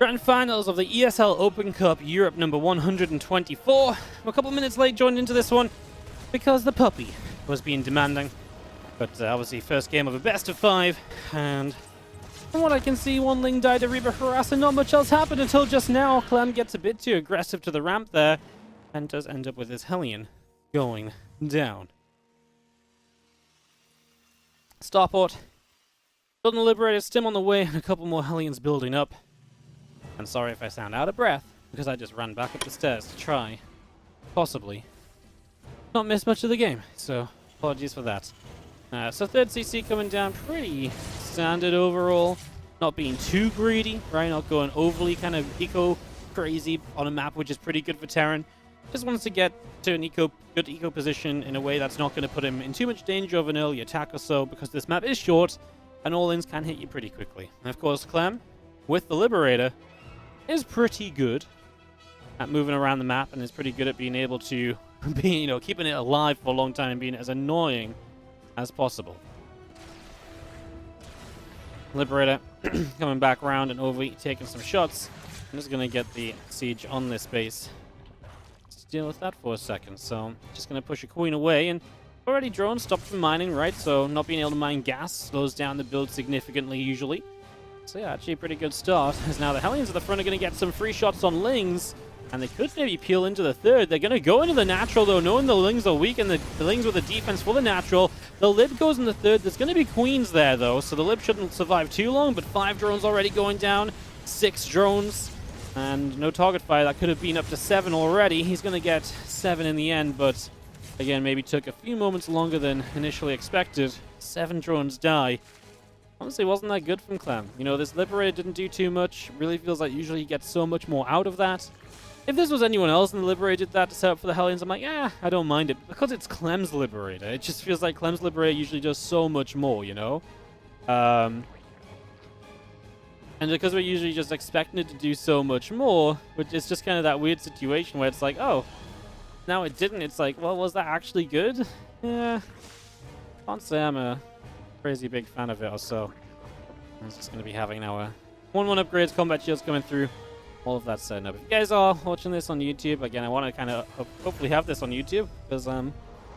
Grand finals of the ESL Open Cup Europe number 124. I'm a couple minutes late joined into this one because the puppy was being demanding. But obviously first game of a best of 5, and from what I can see, one Ling died, a Reba harass, and not much else happened until just now. Clem gets a bit too aggressive to the ramp there, and does end up with his Hellion going down. Starport. Building the Liberator, Stim on the way, and a couple more Hellions building up. And sorry if I sound out of breath, because I just ran back up the stairs to try, possibly, not miss much of the game, so apologies for that. So third CC coming down pretty standard overall, not being too greedy, right, not going overly kind of eco-crazy on a map, which is pretty good for Terran. Just wants to get to an good eco position in a way that's not going to put him in too much danger of an early attack or so, because this map is short, and all-ins can hit you pretty quickly. And of course, Clem, with the Liberator, is pretty good at moving around the map, and is pretty good at being able to be, keeping it alive for a long time and being as annoying as possible. Liberator coming back around and over, taking some shots. I'm just going to get the siege on this base. Let's deal with that for a second. So, just going to push a queen away, and already drone stopped from mining, right? So, not being able to mine gas slows down the build significantly usually. So yeah, actually a pretty good start, as now the Hellions at the front are going to get some free shots on Lings, and they could maybe peel into the third. They're going to go into the natural, though, knowing the Lings are weak, and the Lings with the defense for the natural. The Lib goes in the third. There's going to be Queens there, though, so the Lib shouldn't survive too long, but 5 drones already going down, 6 drones, and no target fire. That could have been up to 7 already. He's going to get 7 in the end, but again, maybe took a few moments longer than initially expected. 7 drones die. Honestly, wasn't that good from Clem. This Liberator didn't do too much. Really feels like usually he gets so much more out of that. If this was anyone else and the Liberator did that to set up for the Hellions, I'm like, yeah, I don't mind it. Because it's Clem's Liberator, it just feels like Clem's Liberator usually does so much more, And because we're usually just expecting it to do so much more, which is just kind of that weird situation where it's like, oh, now it didn't. It's like, well, was that actually good? Yeah. Can't say I'm a crazy big fan of it or so. I'm just going to be having our 1-1 upgrades, combat shields coming through, all of that setting up. If you guys are watching this on YouTube, again, I want to kind of hopefully have this on YouTube, because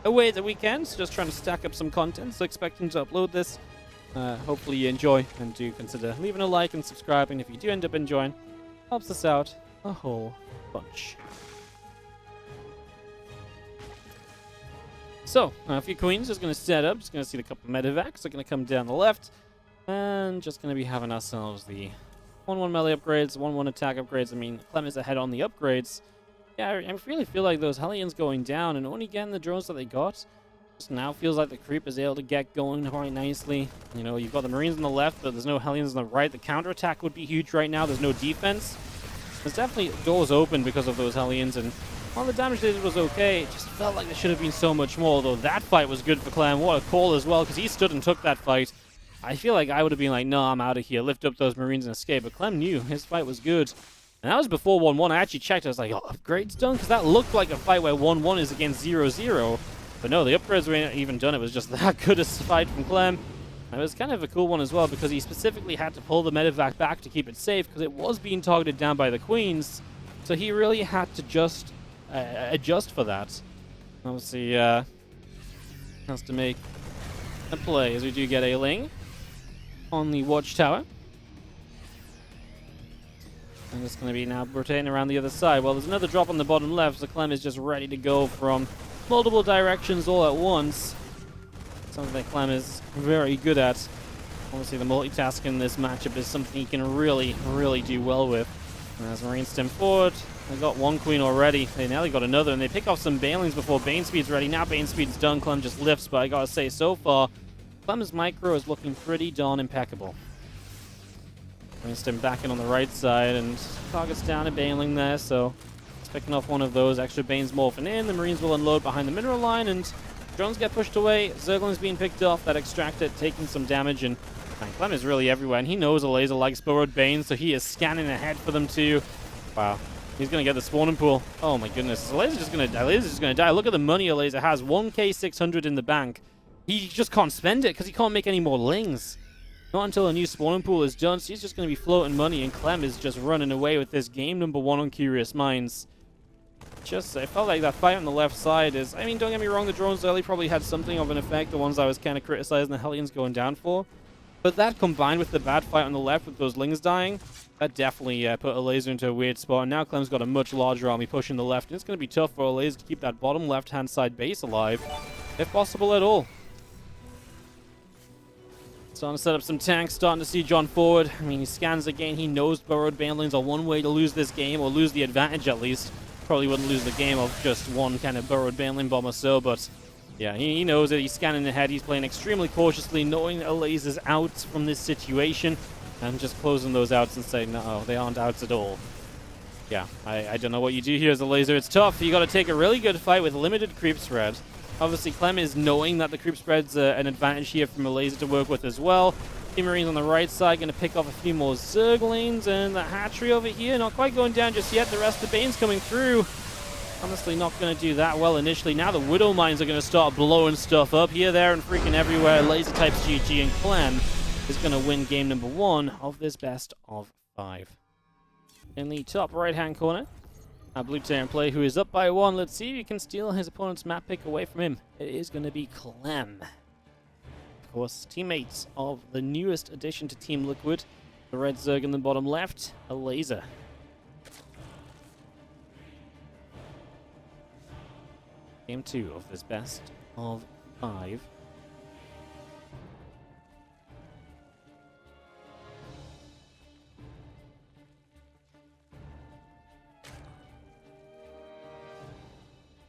away at the weekend, so just trying to stack up some content, so expecting to upload this. Hopefully you enjoy, and do consider leaving a like and subscribing if you do end up enjoying. Helps us out a whole bunch. So, a few queens just going to set up. Just going to see the couple of medevacs. They're going to come down the left. And just going to be having ourselves the 1-1 melee upgrades, 1-1 attack upgrades. I mean, Clem is ahead on the upgrades. Yeah, I really feel like those Hellions going down and only getting the drones that they got. Just now feels like the creep is able to get going quite nicely. You've got the Marines on the left, but there's no Hellions on the right. The counterattack would be huge right now. There's no defense. There's definitely doors open because of those Hellions, and while the damage they did was okay, it just felt like there should have been so much more, though that fight was good for Clem. What a call as well, because he stood and took that fight. I feel like I would have been like, no, I'm out of here, lift up those Marines and escape, but Clem knew his fight was good. And that was before 1-1. I actually checked, I was like, oh, upgrades done? Because that looked like a fight where 1-1 is against 0-0. But no, the upgrades weren't even done. It was just that good a fight from Clem. And it was kind of a cool one as well, because he specifically had to pull the medevac back to keep it safe, because it was being targeted down by the Queens. So he really had to just adjust for that. Obviously, has to make a play, as we do get a Ling on the watchtower. And it's going to be now rotating around the other side. Well, there's another drop on the bottom left, so Clem is just ready to go from multiple directions all at once. Something that Clem is very good at. Obviously, the multitasking in this matchup is something he can really, really do well with. And as Marines stem forward, they got 1 queen already. They nearly got another, and they pick off some Banelings before Bane Speed's ready. Now Bane Speed's done, Clem just lifts, but I gotta say, so far, Clem's micro is looking pretty darn impeccable. Winston back in on the right side, and targets down a Baneling there, so it's picking off one of those. Extra Banes morphing in. The Marines will unload behind the mineral line, and drones get pushed away. Zergling's being picked off. That extractor taking some damage, and Clem is really everywhere, and he knows Elazer likes Burrowed Bane, so he is scanning ahead for them too. Wow. He's going to get the spawning pool. Oh my goodness. Elazer's just going to die. Look at the money Elazer has. 1k 600 in the bank. He just can't spend it because he can't make any more Lings. Not until a new spawning pool is done, so he's just going to be floating money, and Clem is just running away with this game number 1 on Curious Minds. I felt like that fight on the left side is, I mean, don't get me wrong, the drones early probably had something of an effect, the ones I was kind of criticizing the Hellions going down for. But that combined with the bad fight on the left with those Lings dying, that definitely put Elazer into a weird spot. And now Clem's got a much larger army pushing the left, and it's going to be tough for Elazer to keep that bottom left-hand side base alive, if possible at all. Starting to set up some tanks, starting to see John forward. I mean, he scans again, he knows burrowed banelings are one way to lose this game, or lose the advantage at least. Probably wouldn't lose the game of just one kind of burrowed baneling bomb or so, but yeah, he knows it. He's scanning ahead. He's playing extremely cautiously, knowing that Elazer's out from this situation, and just closing those outs and saying, no, they aren't outs at all. Yeah, I don't know what you do here as Elazer. It's tough. You got to take a really good fight with limited creep spread. Obviously, Clem is knowing that the creep spread's an advantage here from Elazer to work with as well. Team Marines on the right side going to pick off a few more Zerglings, and the hatchery over here not quite going down just yet. The rest of the Bane's coming through. Honestly, not going to do that well initially. Now the Widow Mines are going to start blowing stuff up here, there, and freaking everywhere. Laser types GG, and Clem is going to win game number 1 of this best of 5. In the top right-hand corner, our blue Terran player who is up by 1. Let's see if he can steal his opponent's map pick away from him. It is going to be Clem. Of course, teammates of the newest addition to Team Liquid, the red Zerg in the bottom left, Elazer. Game 2 of this best of 5.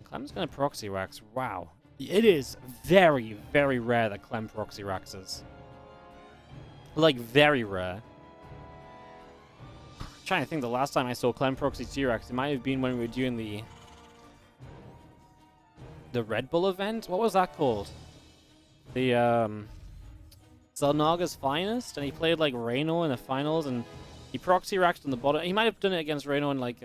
Clem's gonna proxy racks. Wow. It is very, very rare that Clem proxy racks. Like, very rare. I'm trying to think the last time I saw Clem proxy T-Rex, it might have been when we were doing the Red Bull event? What was that called? The, Zelnaga's Finest? And he played, like, Reno in the finals, and he proxy racked on the bottom. He might have done it against Reno in, like,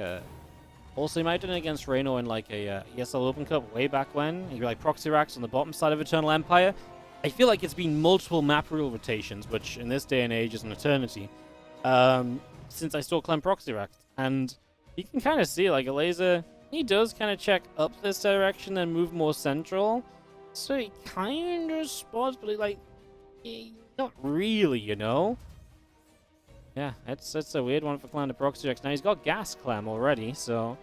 also, he might have done it against Reno in, like, a ESL Open Cup way back when. He, like, proxy racks on the bottom side of Eternal Empire. I feel like it's been multiple map rule rotations, which in this day and age is an eternity, since I saw Clem proxy racked. And you can kind of see, like, Elazer, he does kind of check up this direction and move more central. So he kind of spots, but not really, you know? Yeah, it's a weird one for Clem to proxy rack. Now he's got gas Clem already, so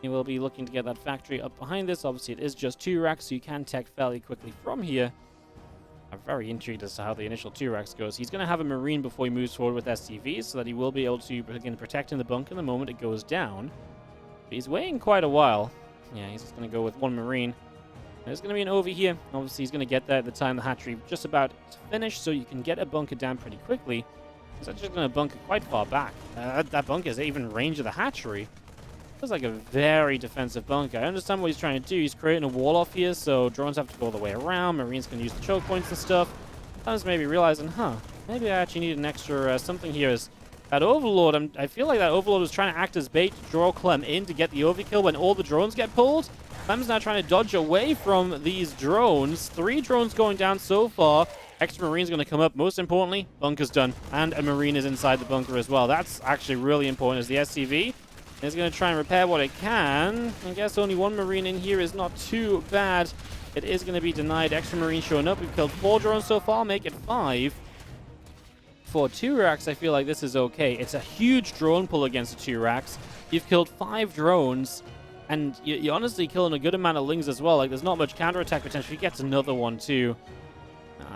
he will be looking to get that factory up behind this. Obviously, it is just 2 racks, so you can tech fairly quickly from here. I'm very intrigued as to how the initial 2 racks goes. He's going to have a Marine before he moves forward with SCVs, so that he will be able to begin protecting the bunker the moment it goes down. But he's waiting quite a while. Yeah, he's just going to go with 1 Marine. There's going to be an over here. Obviously, he's going to get there at the time the hatchery just about to finish, so you can get a bunker down pretty quickly. He's actually going to bunker quite far back. That bunker is even range of the hatchery. Looks like a very defensive bunker. I understand what he's trying to do. He's creating a wall off here, so drones have to go all the way around. Marines can use the choke points and stuff. I was maybe realizing, maybe I actually need an extra something here. Is that Overlord? I feel like that Overlord was trying to act as bait to draw Clem in to get the overkill when all the drones get pulled. Clem's now trying to dodge away from these drones. 3 drones going down so far. Extra Marine's going to come up. Most importantly, bunker's done. And a Marine is inside the bunker as well. That's actually really important, as the SCV is going to try and repair what it can. I guess only 1 Marine in here is not too bad. It is going to be denied. Extra Marine showing up. We've killed 4 drones so far. Make it 5. For 2 racks, I feel like this is okay. It's a huge drone pull against the 2 racks. You've killed 5 drones. And you're honestly killing a good amount of Lings as well. Like, there's not much counterattack potential. He gets another one, too.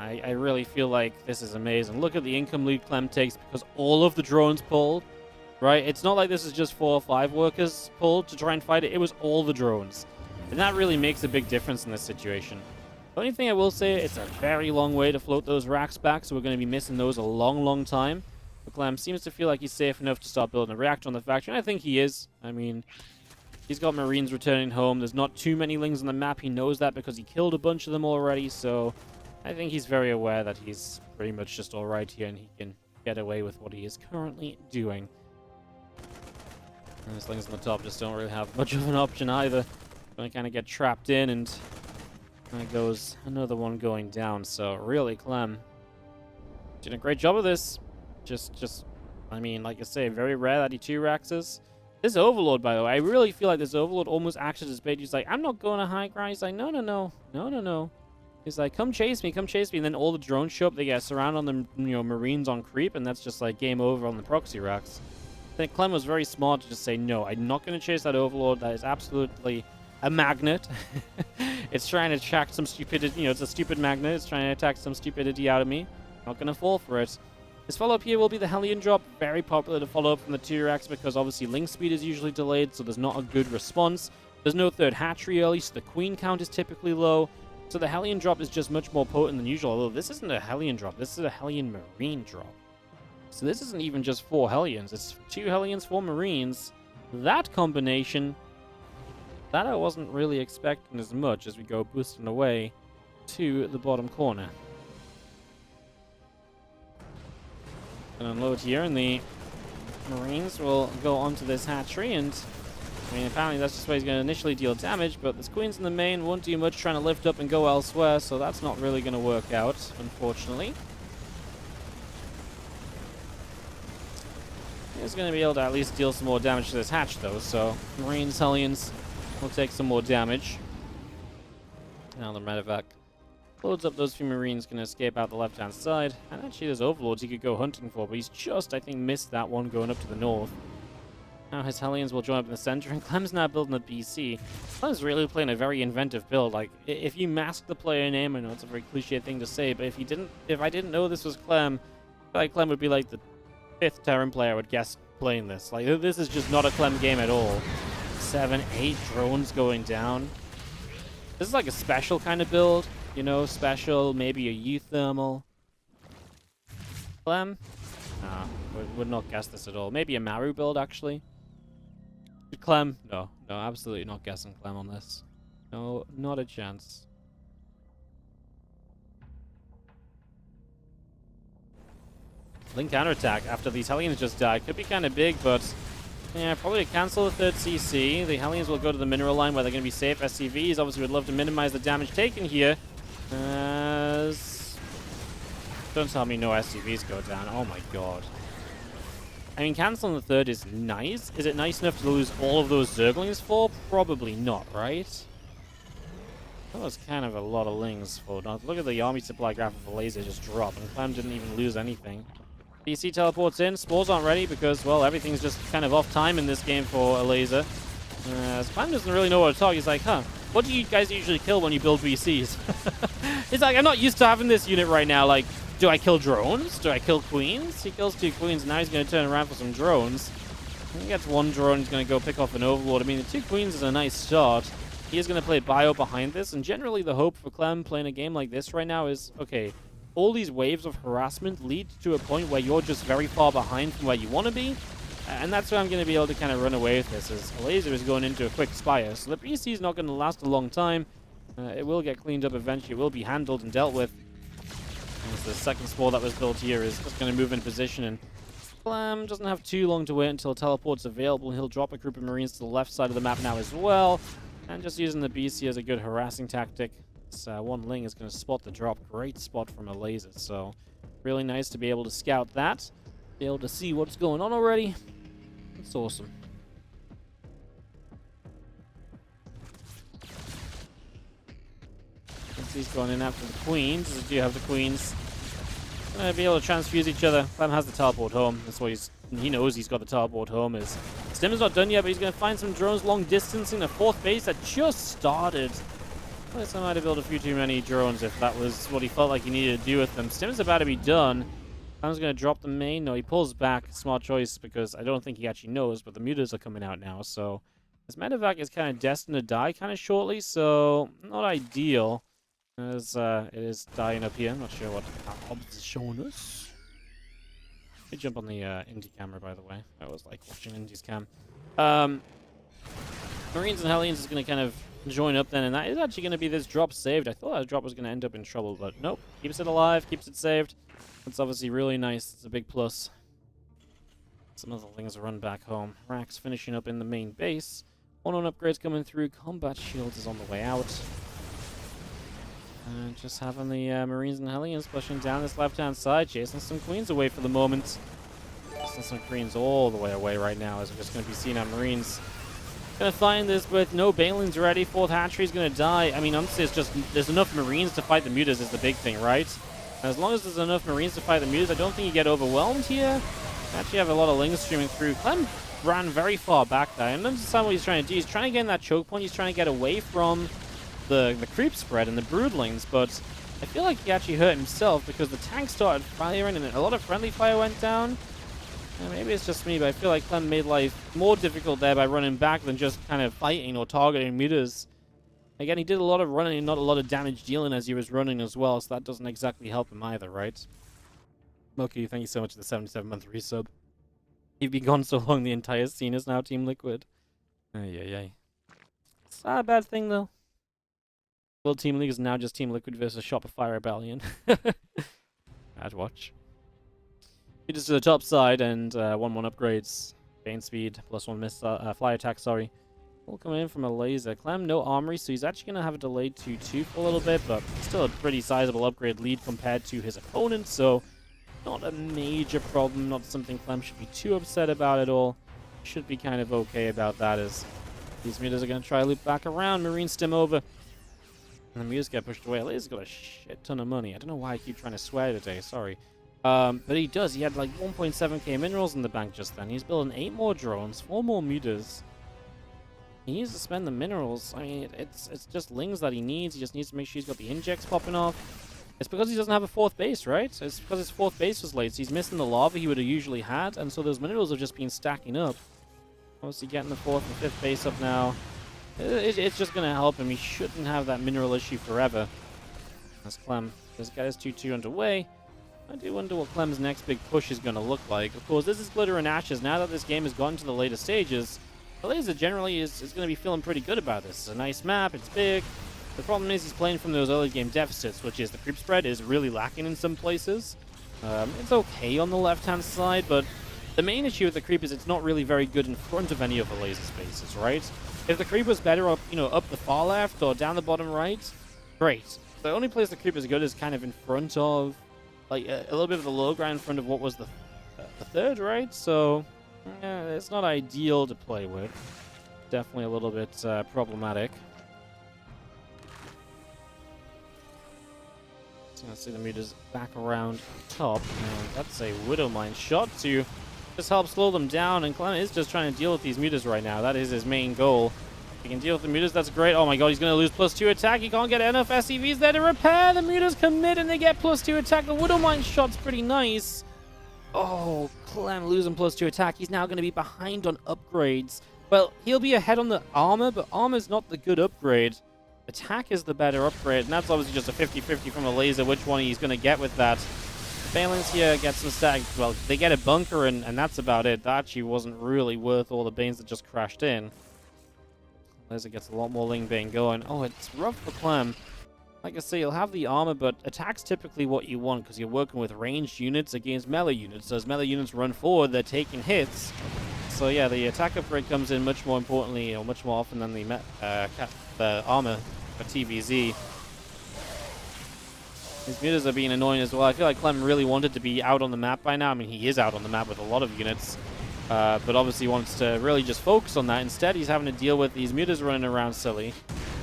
I really feel like this is amazing. Look at the income lead Clem takes because all of the drones pulled, right? It's not like this is just 4 or 5 workers pulled to try and fight it. It was all the drones. And that really makes a big difference in this situation. The only thing I will say, it's a very long way to float those racks back, so we're going to be missing those a long, long time. But Clem seems to feel like he's safe enough to start building a reactor on the factory, and I think he is. I mean, he's got Marines returning home. There's not too many Lings on the map. He knows that because he killed a bunch of them already, so I think he's very aware that he's pretty much just alright here and he can get away with what he is currently doing. And those Lings on the top just don't really have much of an option either. Going to kind of get trapped in, and there goes another one going down. So really, Clem Doing a great job of this. I mean, like I say, very rare that he 2-raxes. This Overlord, by the way, I really feel like this Overlord almost acted as bait. He's like, I'm not going to high ground. He's like, no, no, no. No, no, no. He's like, come chase me, come chase me. And then all the drones show up. They get surrounded on the, Marines on creep. And that's just like game over on the proxy racks. I think Clem was very smart to just say, no, I'm not going to chase that Overlord. That is absolutely a magnet. It's trying to attract some stupidity. It's a stupid magnet. It's trying to attack some stupidity out of me. Not going to fall for it. His follow-up here will be the Hellion drop. Very popular to follow up from the 2-racks because obviously link speed is usually delayed, so there's not a good response. There's no third hatchery early, so the queen count is typically low. So the Hellion drop is just much more potent than usual, although this isn't a Hellion drop. This is a Hellion Marine drop. So this isn't even just 4 Hellions. It's 2 Hellions, 4 Marines. That combination, that I wasn't really expecting as much as we go boosting away to the bottom corner. And unload here, and the Marines will go onto this hatchery, and I mean, apparently that's just where he's going to initially deal damage, but this Queen's in the main won't do much trying to lift up and go elsewhere, so that's not really going to work out, unfortunately. He's going to be able to at least deal some more damage to this hatch, though, so Marines, Hellions will take some more damage. Now the medevac loads up those few Marines, going to escape out the left-hand side. And actually, there's Overlords he could go hunting for, but he's just, I think, missed that one going up to the north. Now his Hellions will join up in the center, and Clem's now building a BC. Clem's really playing a very inventive build. Like, if you mask the player name, I know it's a very cliche thing to say, but if I didn't know this was Clem, I feel like Clem would be like the 5th Terran player I would guess playing this. Like, this is just not a Clem game at all. 7, 8 drones going down. This is like a special kind of build. Special, maybe a U-thermal. Clem? Nah, would not guess this at all. Maybe a Maru build, actually. Clem? No, absolutely not guessing Clem on this. No, not a chance. Link counterattack after these Hellions just died. Could be kind of big, but yeah, probably cancel the 3rd CC. The Hellions will go to the mineral line where they're going to be safe. SCVs obviously would love to minimize the damage taken here. Don't tell me no SCVs go down. Oh my god. I mean, canceling the 3rd is nice. Is it nice enough to lose all of those Zerglings for? Probably not, right? That was kind of a lot of lings for. Now, look at the army supply graph of Elazer just drop, and Clem didn't even lose anything. DC teleports in. Spores aren't ready because, well, everything's just kind of off time in this game for Elazer. Clem doesn't really know what to talk. He's like, huh, what do you guys usually kill when you build BCs? He's like, I'm not used to having this unit right now. Like, do I kill drones? Do I kill queens? He kills 2 queens, and now he's going to turn around for some drones. He gets 1 drone, he's going to go pick off an Overlord. I mean, the 2 queens is a nice start. He is going to play bio behind this, and generally the hope for Clem playing a game like this right now is, okay, all these waves of harassment lead to a point where you're just very far behind from where you want to be. And that's where I'm going to be able to kind of run away with this, as Elazer is going into a quick spire. So the BC is not going to last a long time. It will get cleaned up eventually. It will be handled and dealt with. As the second spore that was built here is just going to move in position. And Clem doesn't have too long to wait until teleport's available. He'll drop a group of Marines to the left side of the map now as well. And just using the BC as a good harassing tactic. This 1 Ling is going to spot the drop. Great spot from Elazer. So really nice to be able to scout that. Be able to see what's going on already. It's awesome. He's going in after the queens. As we do have the queens. Gonna be able to transfuse each other. Clem has the teleport home. That's why he knows he's got the teleport home. Stim is not done yet, but he's gonna find some drones long distance in the 4th base that just started. I guess I might have built a few too many drones if that was what he felt like he needed to do with them. Stim's about to be done. Clem's going to drop the main. No, he pulls back. Smart choice because I don't think he actually knows, but the mutas are coming out now. So his medevac is kind of destined to die kind of shortly, so not ideal. As it is dying up here. I'm not sure what Obs is showing us. Let me jump on the Indie camera, by the way. I always like watching Indie's cam. Marines and Hellions is going to kind of join up then, and that is actually going to be this drop saved. I thought that drop was going to end up in trouble, but nope. Keeps it alive, keeps it saved. That's obviously really nice. It's a big plus. Some other things to run back home. Rax finishing up in the main base. 1-on upgrades coming through. Combat shields is on the way out. And just having the Marines and Hellions pushing down this left-hand side, chasing some Queens away for the moment. Chasing some Queens all the way away right now, as we're just going to be seeing our Marines. Gonna find this with no Banelings ready. Fourth hatchery's gonna die. I mean, honestly, it's just there's enough Marines to fight the mutas is the big thing, right? And as long as there's enough Marines to fight the mutas, I don't think you get overwhelmed here. Actually have a lot of Lings streaming through. Clem ran very far back there. I don't understand what he's trying to do. He's trying to get in that choke point. He's trying to get away from the creep spread and the broodlings, but I feel like he actually hurt himself because the tank started firing and a lot of friendly fire went down. Yeah, maybe it's just me, but I feel like Clem made life more difficult there by running back than just kind of fighting or targeting mutas. Again, he did a lot of running and not a lot of damage dealing as he was running as well, so that doesn't exactly help him either, right? Moki, thank you so much for the 77-month resub. You've been gone so long, the entire scene is now Team Liquid. Ay. It's not a bad thing, though. World Team League is now just Team Liquid versus Shopify Rebellion. I'd watch. Just to the top side and 1-1 upgrades. Bane speed, +1 miss, fly attack, sorry. All coming in from Elazer. Clem, no armory, so he's actually going to have a delayed 2-2 for a little bit, but still a pretty sizable upgrade lead compared to his opponent, so not a major problem, not something Clem should be too upset about at all. Should be kind of okay about that, as these mutas are going to try to loop back around. Marine stim over. And the mutas get pushed away. Elazer's got a shit ton of money. I don't know why I keep trying to swear today, sorry. But he does. He had like 1.7k minerals in the bank just then. He's building 8 more drones, 4 more mutas. He needs to spend the minerals. I mean, it's just Lings that he needs. He just needs to make sure he's got the injects popping off. It's because he doesn't have a 4th base, right? It's because his 4th base was late, so he's missing the lava he would have usually had, and so those minerals have just been stacking up. Obviously getting the 4th and 5th base up now. It's just going to help him. He shouldn't have that mineral issue forever. As Clem just got his 2-2 underway. I do wonder what Clem's next big push is going to look like. Of course, this is Glitter and Ashes. Now that this game has gotten to the later stages, Elazer generally is going to be feeling pretty good about this. It's a nice map. It's big. The problem is he's playing from those early game deficits, which is the creep spread is really lacking in some places. It's okay on the left-hand side, but the main issue with the creep is it's not really very good in front of any of the laser spaces, right? If the creep was better up, up the far left or down the bottom right, great. The only place the creep is good is kind of in front of, like a little bit of the low ground in front of what was the third, right? So it's not ideal to play with. Definitely a little bit problematic. So let's see the meters back around top, and that's a Widow Mine shot to just help slow them down. And Clem is just trying to deal with these meters right now. That is his main goal. If he can deal with the meters, that's great. Oh my god, he's going to lose +2 attack. He can't get enough SCVs there to repair. The meters commit and they get +2 attack. The Widow Mine shot's pretty nice. Oh, Clem losing +2 attack. He's now going to be behind on upgrades. Well, he'll be ahead on the armor, but armor's not the good upgrade. Attack is the better upgrade, and that's obviously just a 50-50 from Elazer, which one he's going to get with that. Banelings here get some stack. Well, they get a bunker, and that's about it. That actually wasn't really worth all the Banes that just crashed in. Elazer gets a lot more Ling Bane going. Oh, it's rough for Clem. Like I say, you'll have the armor, but attack's typically what you want, because you're working with ranged units against melee units. So as melee units run forward, they're taking hits. So yeah, the attack upgrade comes in much more importantly, or much more often than the armor for TvZ. These mutas are being annoying as well. I feel like Clem really wanted to be out on the map by now. I mean, he is out on the map with a lot of units, but obviously wants to really just focus on that. Instead, he's having to deal with these mutas running around silly.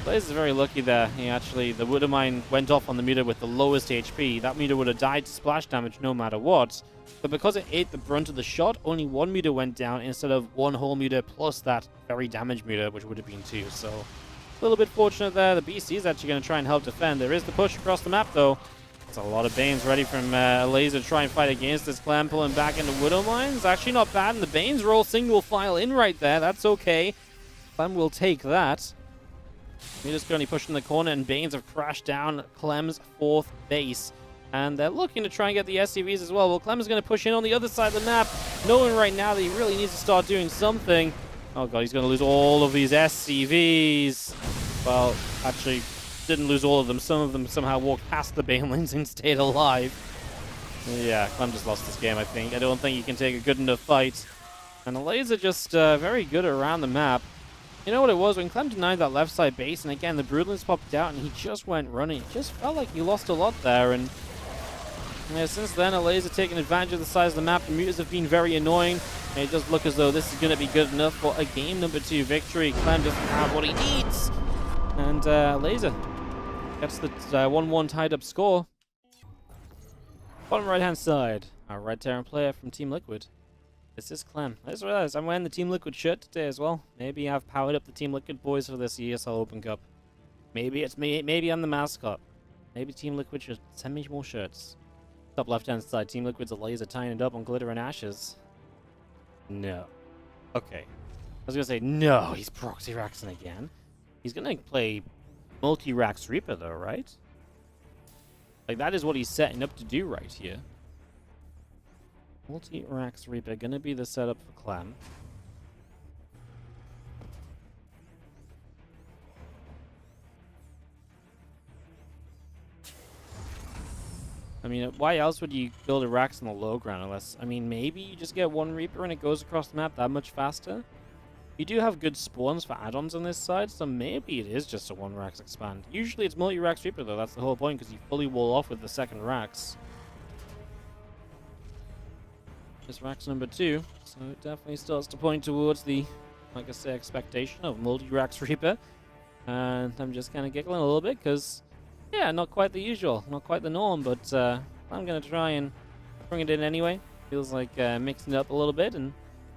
Blaze is very lucky there. The Widow Mine went off on the muta with the lowest HP. That muta would have died to splash damage no matter what. But because it ate the brunt of the shot, only 1 muta went down instead of 1 whole muta plus that very damaged muta, which would have been 2. So a little bit fortunate there. The BC is actually going to try and help defend. There is the push across the map, though. It's a lot of Banes ready from Elazer to try and fight against this Clem, pulling back into Widow Mines. Actually not bad, and the Banes roll single file in right there. That's okay. Clem will take that. Muta's currently pushing the corner, and Banes have crashed down Clem's 4th base. And they're looking to try and get the SCVs as well. Well, Clem is going to push in on the other side of the map, knowing right now that he really needs to start doing something. Oh god, he's going to lose all of these SCVs. Well, actually, didn't lose all of them. Some of them somehow walked past the Banelings and stayed alive. Yeah, Clem just lost this game, I think. I don't think he can take a good enough fight. And the Elazer just very good around the map. You know what it was? When Clem denied that left side base, and again, the Broodlings popped out, and he just went running. It just felt like he lost a lot there, and yeah, since then, Elazer taking advantage of the size of the map. The Mutas have been very annoying, and it does look as though this is going to be good enough for a game number 2 victory. Clem doesn't have what he needs, and Elazer gets the 1-1 tied up score. Bottom right-hand side, our Red Terran player from Team Liquid. This is Clem. I just realized I'm wearing the Team Liquid shirt today as well. Maybe I've powered up the Team Liquid boys for this ESL Open Cup. Maybe it's me. Maybe I'm the mascot. Maybe Team Liquid should send me more shirts. Top left-hand side, Team Liquid's Elazer tying it up on Glitter and Ashes. No. Okay. I was going to say, no, he's Proxy Raxing again. He's going to play multi-Rax Reaper though, right? Like, that is what he's setting up to do right here. Multi-Rax Reaper, gonna be the setup for Clem. I mean, why else would you build a Rax on the low ground unless, I mean, maybe you just get one Reaper and it goes across the map that much faster? You do have good spawns for add-ons on this side, so maybe it is just a one Rax expand. Usually it's multi-Rax Reaper though, that's the whole point, because you fully wall off with the second Rax. This Rax number 2, so it definitely starts to point towards the, like I say, expectation of multi-Rax Reaper. And I'm just kind of giggling a little bit, because, yeah, not quite the usual, not quite the norm, but I'm going to try and bring it in anyway. Feels like mixing it up a little bit, and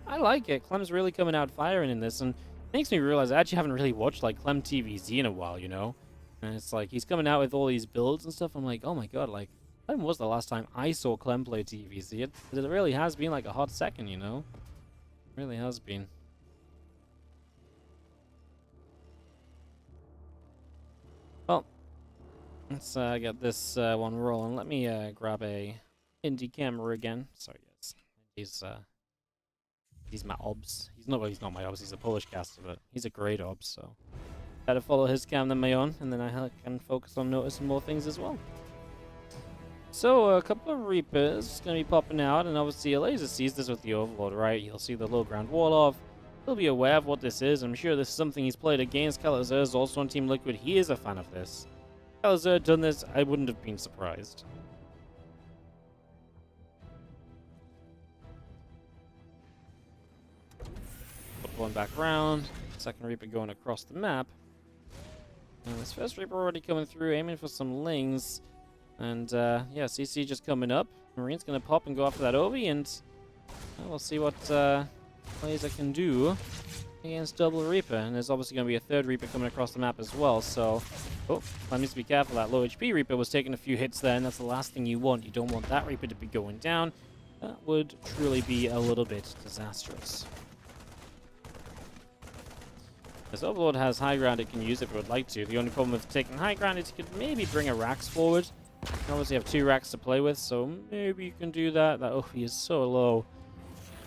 I like it. Clem's really coming out firing in this, and it makes me realize I actually haven't really watched, like, Clem TvZ in a while, you know? And it's like, he's coming out with all these builds and stuff. I'm like, oh my god, like, when was the last time I saw Clem play TvZ? It really has been like a hot second, you know? It really has been. Well, let's get this one rolling. Let me grab a indie camera again. Sorry, yes. He's my obs. He's not my obs, he's a Polish caster, but he's a great obs, so better follow his cam than my own, and then I can focus on noticing more things as well. So, a couple of Reapers going to be popping out, and obviously Elazer sees this with the Overlord, right? He'll see the low ground wall off. He'll be aware of what this is. I'm sure this is something he's played against. Elazer is also on Team Liquid. He is a fan of this. Elazer had done this, I wouldn't have been surprised. Put one back round. Second Reaper going across the map. And this first Reaper already coming through, aiming for some lings. And, yeah, CC just coming up. Marine's going to pop and go after that Ovi, and we'll see what Elazer can do against double Reaper. And there's obviously going to be a third Reaper coming across the map as well, so... Oh, Clem needs to be careful. That low HP Reaper was taking a few hits there, and that's the last thing you want. You don't want that Reaper to be going down. That would truly be a little bit disastrous. This Overlord has high ground it can use if it would like to. The only problem with taking high ground is you could maybe bring a Rax forward. You obviously have 2 racks to play with, so maybe you can do that. Oh, he is so low.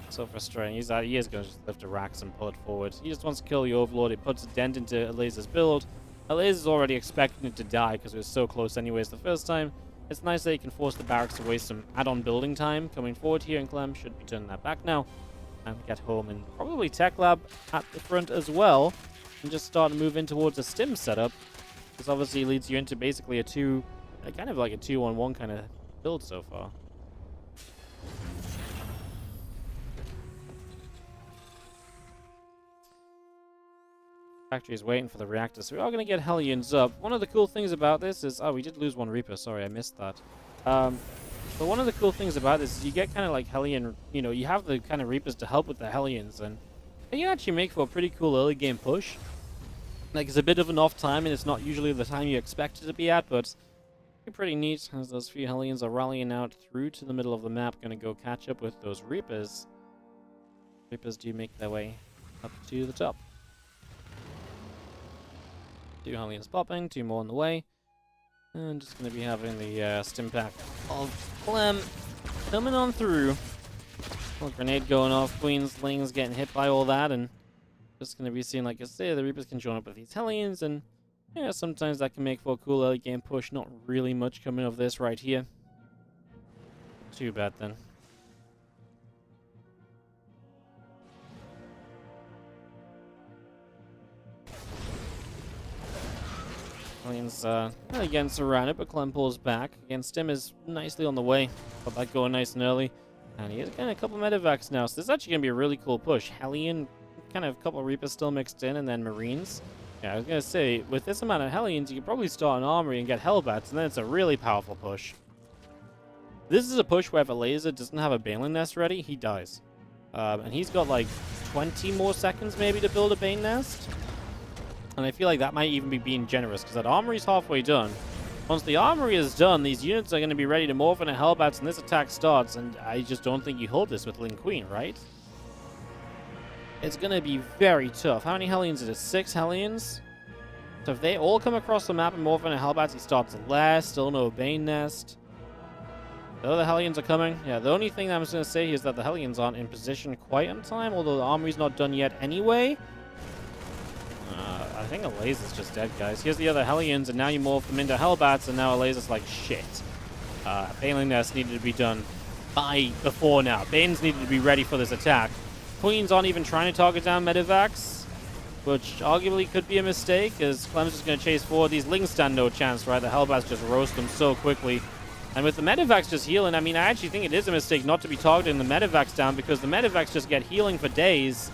So frustrating. He is going to just lift a racks and pull it forward. He just wants to kill the Overlord. It puts a dent into Elazer's build. Elazer's already expecting it to die because it was so close anyways the first time. It's nice that he can force the barracks to waste some add-on building time coming forward here, and Clem should be turning that back now. And get home, and probably Tech Lab at the front as well. And just start to move in towards a stim setup. This obviously leads you into basically a kind of like a 2-on-1 kind of build so far. Factory is waiting for the reactor, so we are going to get Hellions up. One of the cool things about this is... Oh, we did lose one Reaper. Sorry, I missed that. But one of the cool things about this is you get kind of like Hellion... You know, you have the kind of Reapers to help with the Hellions, and you actually make for a pretty cool early game push. Like, it's a bit of an off time, and it's not usually the time you expect it to be at, but... pretty neat as those few Hellions are rallying out through to the middle of the map. Gonna go catch up with those Reapers. Reapers do make their way up to the top. 2 Hellions popping, 2 more on the way. And just gonna be having the stim pack of Clem coming on through. Little grenade going off, Queen's Lings getting hit by all that, and just gonna be seeing, like I say, the Reapers can join up with these Hellions, and yeah, sometimes that can make for a cool early game push. Not really much coming of this right here. Too bad then. Hellions really getting surrounded, but Clem pulls back. Again, Stim is nicely on the way. Got that going nice and early. And he has again a couple medevacs now, so this is actually going to be a really cool push. Hellion, kind of a couple Reapers still mixed in, and then Marines. Yeah, I was going to say, with this amount of Hellions, you could probably start an armory and get HELLBATS, and then it's a really powerful push. This is a push where if Elazer doesn't have a Baneling Nest ready, he dies. And he's got like 20 more seconds maybe to build a Bane Nest. And I feel like that might even be being generous, because that armory's halfway done. Once the armory is done, these units are going to be ready to morph into HELLBATS, and this attack starts, and I just don't think you hold this with Lin Queen, right? It's going to be very tough. How many Hellions is it? 6 Hellions? So if they all come across the map and morph into HELLBATS, he starts last. Still no Bane Nest. The other Hellions are coming. Yeah, the only thing I'm just going to say is that the Hellions aren't in position quite on time, although the armory's not done yet anyway. I think Elazer's just dead, guys. Here's the other Hellions, and now you morph them into HELLBATS, and now Elazer's like, shit. Baneling Nest needed to be done before now. Banes needed to be ready for this attack. Queens aren't even trying to target down medevacs, which arguably could be a mistake, as Clem's just going to chase forward. These Lings stand no chance, right? The HELLBATS just roast them so quickly. And with the medevacs just healing, I mean, I actually think it is a mistake not to be targeting the medevacs down, because the medevacs just get healing for days.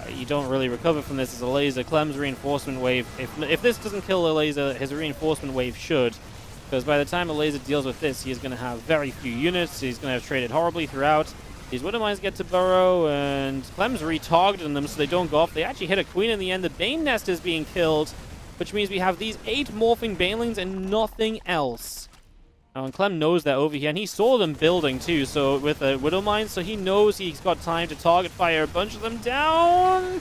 You don't really recover from this as Elazer. Clem's reinforcement wave, if this doesn't kill Elazer, his reinforcement wave should. Because by the time Elazer deals with this, he is going to have very few units. He's going to have traded horribly throughout. These Widow Mines get to burrow, and Clem's retargeting them so they don't go off. They actually hit a Queen in the end. The Bane Nest is being killed, which means we have these 8 morphing Banelings and nothing else. Now, and Clem knows they're over here, and he saw them building too, so with a Widow Mine, so he knows he's got time to target fire a bunch of them down.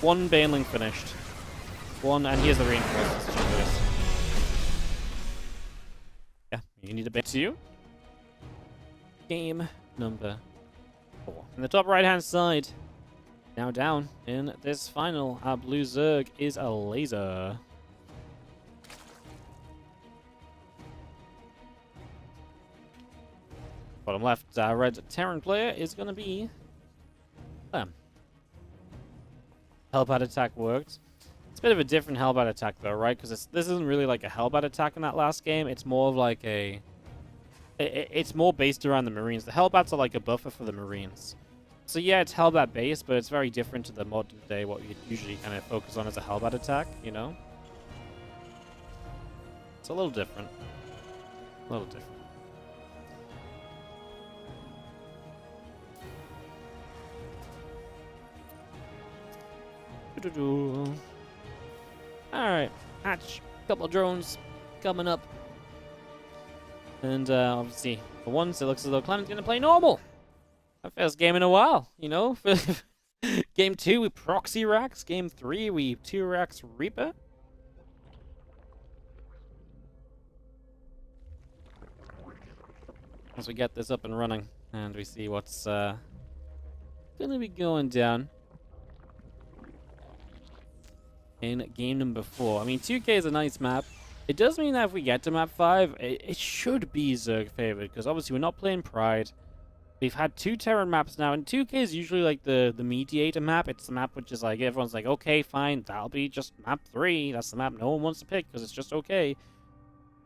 1 Baneling finished. 1, and here's the reinforcements. Yeah, you need a bit too. Game number 4. In the top right-hand side, now down in this final, our blue Zerg is Elazer. Bottom left, red Terran player is going to be Clem. HELLBAT attack worked. It's a bit of a different HELLBAT attack though, right? Because this isn't really like a HELLBAT attack in that last game. It's more of like a... It's more based around the Marines. The HELLBATs are like a buffer for the Marines. So yeah, it's HELLBAT based, but it's very different to the modern day, what you usually kind of focus on as a HELLBAT attack, you know? It's a little different. A little different. Alright, hatch. Couple of drones coming up. And obviously, for once, it looks as though Clem's going to play normal. Our first game in a while, you know? Game 2, we proxy racks. Game 3, we 2 racks Reaper. As we get this up and running, and we see what's going to be going down in game number 4. I mean, 2K is a nice map. It does mean that if we get to map 5, it should be Zerg favored, because obviously we're not playing Pride. We've had 2 Terran maps now, and 2K is usually like the mediator map. It's the map which is like, everyone's like, okay, fine, that'll be just map 3. That's the map no one wants to pick, because it's just okay.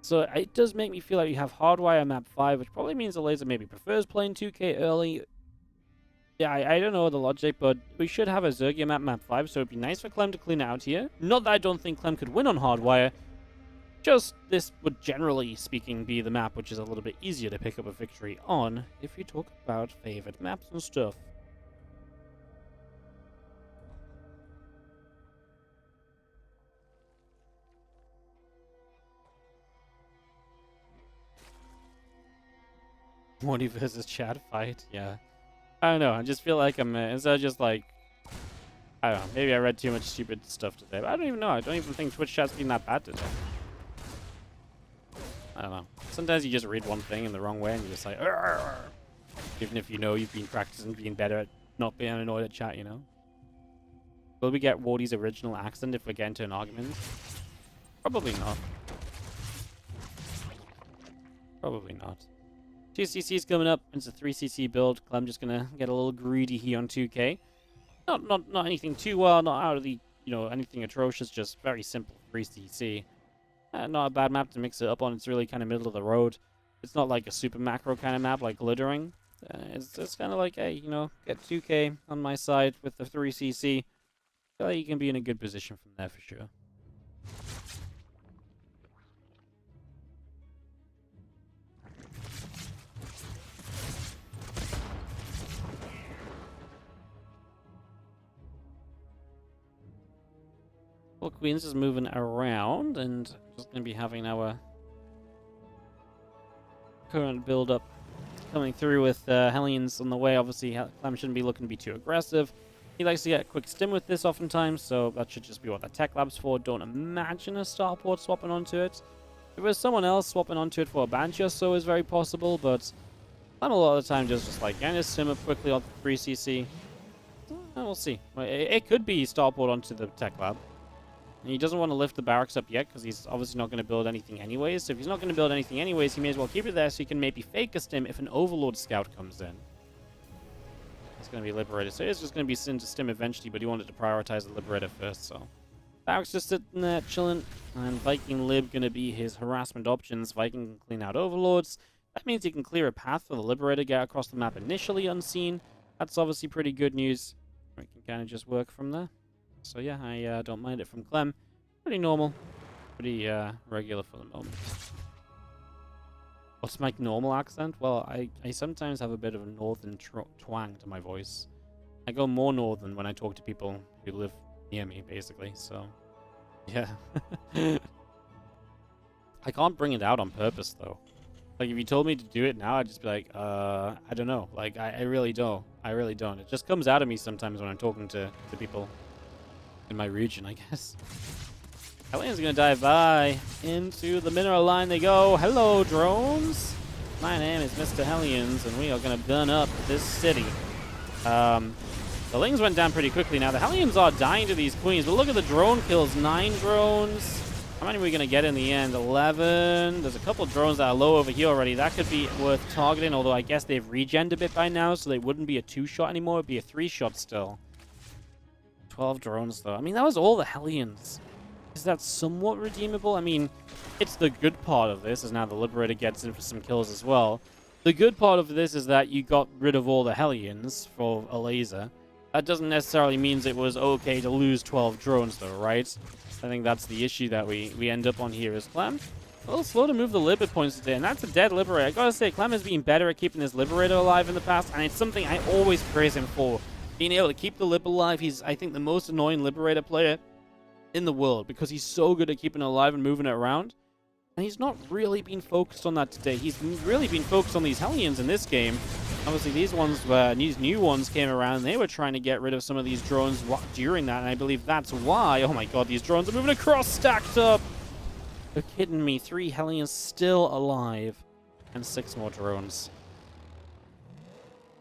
So it does make me feel like you have Hardwire map 5, which probably means Elazer maybe prefers playing 2K early. Yeah, I don't know the logic, but we should have a Zergia map 5, so it'd be nice for Clem to clean it out here. Not that I don't think Clem could win on Hardwire, just this would generally speaking be the map which is a little bit easier to pick up a victory on if you talk about favorite maps and stuff. Morty versus Chad fight, yeah. I don't know, I just feel like I'm, instead of just like, I don't know, maybe I read too much stupid stuff today, but I don't even know, I don't even think Twitch chat's been that bad today. I don't know. Sometimes you just read one thing in the wrong way and you're just like, arr! Even if you know you've been practicing being better at not being annoyed at chat, you know? Will we get Wardy's original accent if we get into an argument? Probably not. Probably not. 2 CC's coming up. It's a 3 CC build. Clem just gonna get a little greedy here on 2K. Not anything too well, not out of the, you know, anything atrocious, just very simple 3 CC. Not a bad map to mix it up on. It's really kind of middle of the road. It's not like a super macro kind of map like Glittering. It's just kind of like, hey, you know, get 2k on my side with the 3cc. Feel like you can be in a good position from there for sure. Well, Queen's is moving around and just going to be having our current build-up coming through with Hellions on the way. Obviously, Clem shouldn't be looking to be too aggressive. He likes to get a quick stim with this oftentimes, so that should just be what the tech lab's for. Don't imagine a starport swapping onto it. If it was someone else swapping onto it for a Banshee or so is very possible, but Clem a lot of the time just like getting a stim up quickly on the 3cc. We'll see. It could be starport onto the tech lab. And he doesn't want to lift the barracks up yet because he's obviously not going to build anything anyways. So if he's not going to build anything anyways, he may as well keep it there so he can maybe fake a stim if an Overlord Scout comes in. It's going to be Liberator. So it's just going to be sent to stim eventually, but he wanted to prioritize the Liberator first. So barracks just sitting there chilling. And Viking Lib going to be his harassment options. Viking can clean out Overlords. That means he can clear a path for the Liberator, get across the map initially unseen. That's obviously pretty good news. We can kind of just work from there. So yeah, I don't mind it from Clem. Pretty normal. Pretty regular for the moment. What's my normal accent? Well, I sometimes have a bit of a northern twang to my voice. I go more northern when I talk to people who live near me, basically. So, yeah. I can't bring it out on purpose, though. Like, if you told me to do it now, I'd just be like, I don't know. Like, I really don't. I really don't. It just comes out of me sometimes when I'm talking to people in my region, I guess. Hellions gonna dive by into the mineral line. They go. Hello, drones. My name is Mr. Hellions, and we are gonna burn up this city. The Lings went down pretty quickly. Now the Hellions are dying to these queens, but look at the drone kills. 9 drones. How many are we gonna get in the end? 11. There's a couple drones that are low over here already. That could be worth targeting, although I guess they've regened a bit by now, so they wouldn't be a 2-shot anymore. It'd be a 3-shot still. 12 drones, though. I mean, that was all the Hellions. Is that somewhat redeemable? I mean, it's the good part of this, is now the Liberator gets in for some kills as well. The good part of this is that you got rid of all the Hellions for Elazer. That doesn't necessarily mean it was okay to lose 12 drones, though, right? I think that's the issue that we end up on here is Clem. A little slow to move the Lib at points today, and that's a dead Liberator. I gotta say, Clem has been better at keeping his Liberator alive in the past, and it's something I always praise him for. Being able to keep the Lib alive. He's, I think, the most annoying Liberator player in the world because he's so good at keeping it alive and moving it around. And he's not really been focused on that today. He's really been focused on these Hellions in this game. Obviously, these new ones came around. They were trying to get rid of some of these drones during that, and I believe that's why. Oh my god, these drones are moving across, stacked up. You're kidding me. 3 Hellions still alive, and 6 more drones.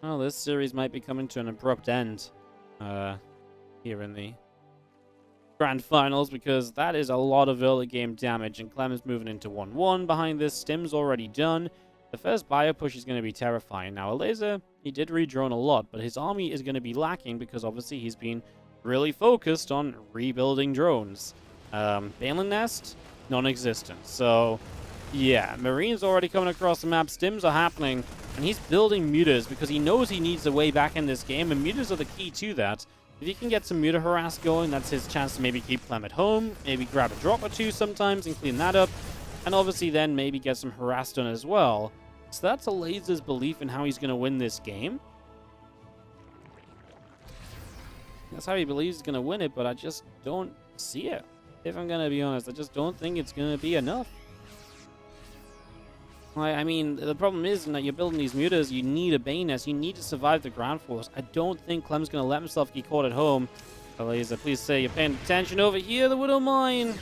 Oh, this series might be coming to an abrupt end here in the grand finals, because that is a lot of early game damage, and Clem is moving into 1-1 behind this. Stim's already done. The first bio push is going to be terrifying. Now, Elazer, he did redrone a lot, but his army is going to be lacking because obviously he's been really focused on rebuilding drones. Balin Nest, non-existent. So, yeah, Marines already coming across the map. Stims are happening. And he's building mutas because he knows he needs a way back in this game, and mutas are the key to that. If he can get some muta harass going, that's his chance to maybe keep Clem at home, maybe grab a drop or 2 sometimes and clean that up, and obviously then maybe get some harass done as well. So that's Elazer's belief in how he's going to win this game. That's how he believes he's going to win it, but I just don't see it. If I'm going to be honest, I just don't think it's going to be enough. I mean, the problem is that you're building these mutas, you need a Bane Nest, you need to survive the ground force. I don't think Clem's going to let himself get caught at home. Elazer, please say you're paying attention over here, the Widow Mine.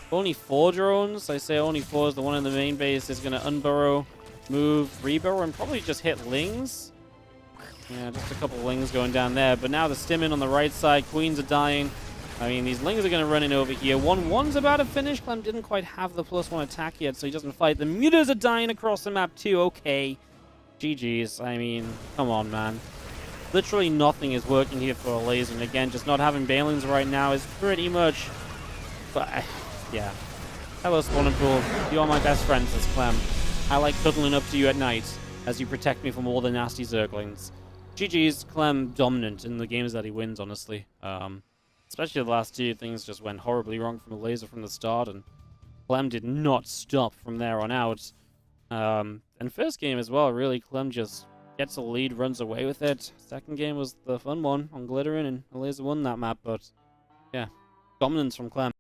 Only 4 drones. I say only 4 is the one in the main base is going to unburrow, move, reburrow, and probably just hit Lings. Yeah, just a couple Lings going down there. But now the Stimmin on the right side, Queens are dying. I mean, these Lings are going to run in over here. 1-1's about to finish. Clem didn't quite have the +1 attack yet, so he doesn't fight. The mutas are dying across the map too. Okay. GG's. I mean, come on, man. Literally nothing is working here for Elazer. And again, just not having Balins right now is pretty much... But, yeah. Hello, Spawn and Pool. You are my best friends, says Clem. I like cuddling up to you at night as you protect me from all the nasty zerglings. GG's, Clem dominant in the games that he wins, honestly. Especially the last two, things just went horribly wrong from Elazer from the start, and Clem did not stop from there on out. And first game as well, really, Clem just gets a lead, runs away with it. Second game was the fun one on Glittering, and Elazer won that map, but yeah, dominance from Clem.